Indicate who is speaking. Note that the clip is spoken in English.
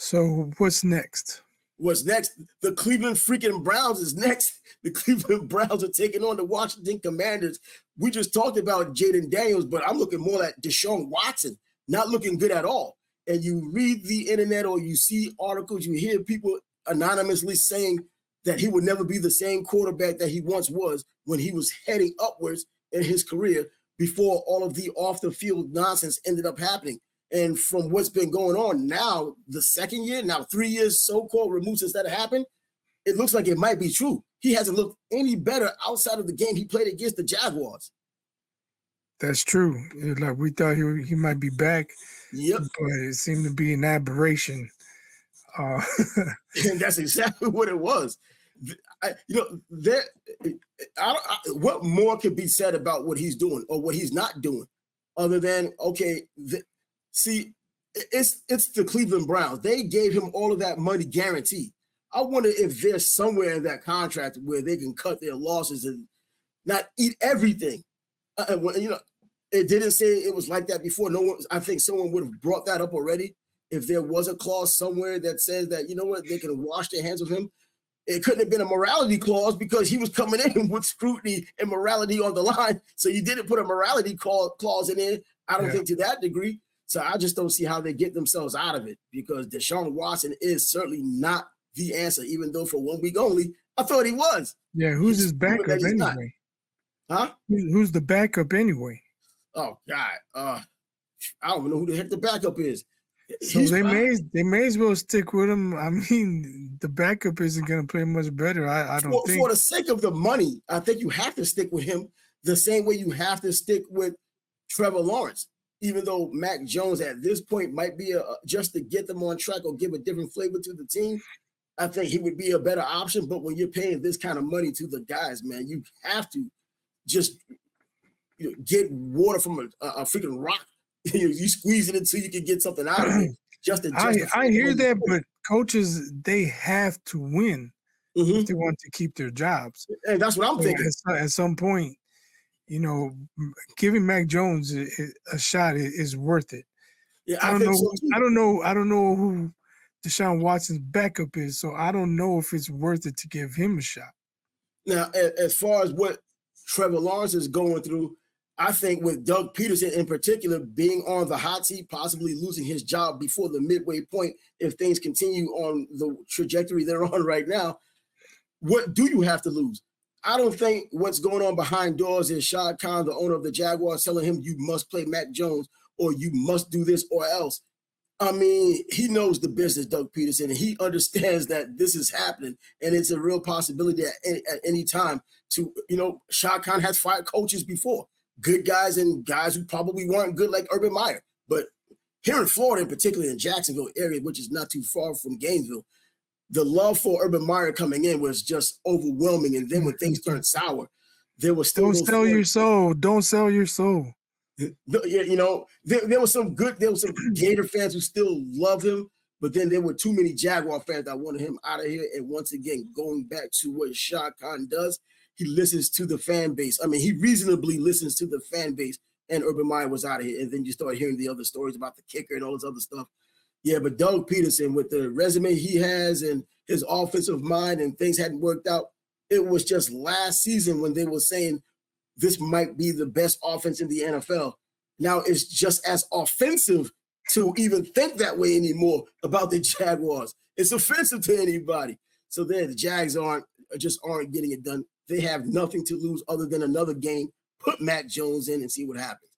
Speaker 1: So what's next?
Speaker 2: What's next? The Cleveland freaking Browns is next. The Cleveland Browns are taking on the Washington Commanders. We just talked about Jaden Daniels, but I'm looking more at Deshaun Watson, not looking good at all. And you read the internet or you see articles, you hear people anonymously saying that he would never be the same quarterback that he once was when he was heading upwards in his career before all of the off-the-field nonsense ended up happening. And from what's been going on now, the second year, now 3 years so-called removed since that happened, it looks like it might be true. He hasn't looked any better outside of the game he played against the Jaguars.
Speaker 1: That's true. Like we thought he might be back.
Speaker 2: Yep.
Speaker 1: But it seemed to be an aberration.
Speaker 2: And that's exactly what it was. What more could be said about what he's doing or what he's not doing other than, okay, see, it's the Cleveland Browns. They gave him all of that money guaranteed. I wonder if there's somewhere in that contract where they can cut their losses and not eat everything. It didn't say it was like that before. No one, I think someone would have brought that up already. If there was a clause somewhere that says that, they can wash their hands of him. It couldn't have been a morality clause because he was coming in with scrutiny and morality on the line. So you didn't put a morality clause in there. I don't think to that degree. So I just don't see how they get themselves out of it because Deshaun Watson is certainly not the answer, even though for 1 week only, I thought he was.
Speaker 1: Yeah, who's his backup anyway?
Speaker 2: Huh?
Speaker 1: Who's the backup anyway?
Speaker 2: Oh, God. I don't even know who the heck the backup is.
Speaker 1: So they may as well stick with him. I mean, the backup isn't going to play much better. I don't think.
Speaker 2: For the sake of the money, I think you have to stick with him the same way you have to stick with Trevor Lawrence. Even though Mac Jones at this point might be just to get them on track or give a different flavor to the team, I think he would be a better option. But when you're paying this kind of money to the guys, man, you have to just get water from a freaking rock. You squeeze it until you can get something out of it.
Speaker 1: I hear that, but coaches, they have to win if they want to keep their jobs.
Speaker 2: And that's what I'm thinking.
Speaker 1: At some point, giving Mac Jones a shot is worth it.
Speaker 2: Yeah,
Speaker 1: I don't know who Deshaun Watson's backup is, so I don't know if it's worth it to give him a shot.
Speaker 2: Now, as far as what Trevor Lawrence is going through, I think with Doug Peterson in particular being on the hot seat, possibly losing his job before the midway point, if things continue on the trajectory they're on right now, what do you have to lose? I don't think what's going on behind doors is Shad Khan, the owner of the Jaguars, telling him you must play Mac Jones or you must do this or else. I mean, he knows the business, Doug Peterson, and he understands that this is happening, and it's a real possibility at any time to, Shad Khan has fired coaches before. Good guys and guys who probably weren't good like Urban Meyer. But here in Florida, in particular in Jacksonville area, which is not too far from Gainesville, the love for Urban Meyer coming in was just overwhelming. And then when things turned sour, there was still
Speaker 1: Don't sell your soul. Don't sell your soul.
Speaker 2: Yeah, there was some Gator fans who still love him, but then there were too many Jaguar fans that wanted him out of here. And once again, going back to what Shad Khan does, he listens to the fan base. I mean, he reasonably listens to the fan base, and Urban Meyer was out of here. And then you start hearing the other stories about the kicker and all this other stuff. Yeah, but Doug Peterson, with the resume he has and his offensive mind and things hadn't worked out, it was just last season when they were saying this might be the best offense in the NFL. Now it's just as offensive to even think that way anymore about the Jaguars. It's offensive to anybody. So there, the Jags aren't getting it done. They have nothing to lose other than another game. Put Mac Jones in and see what happens.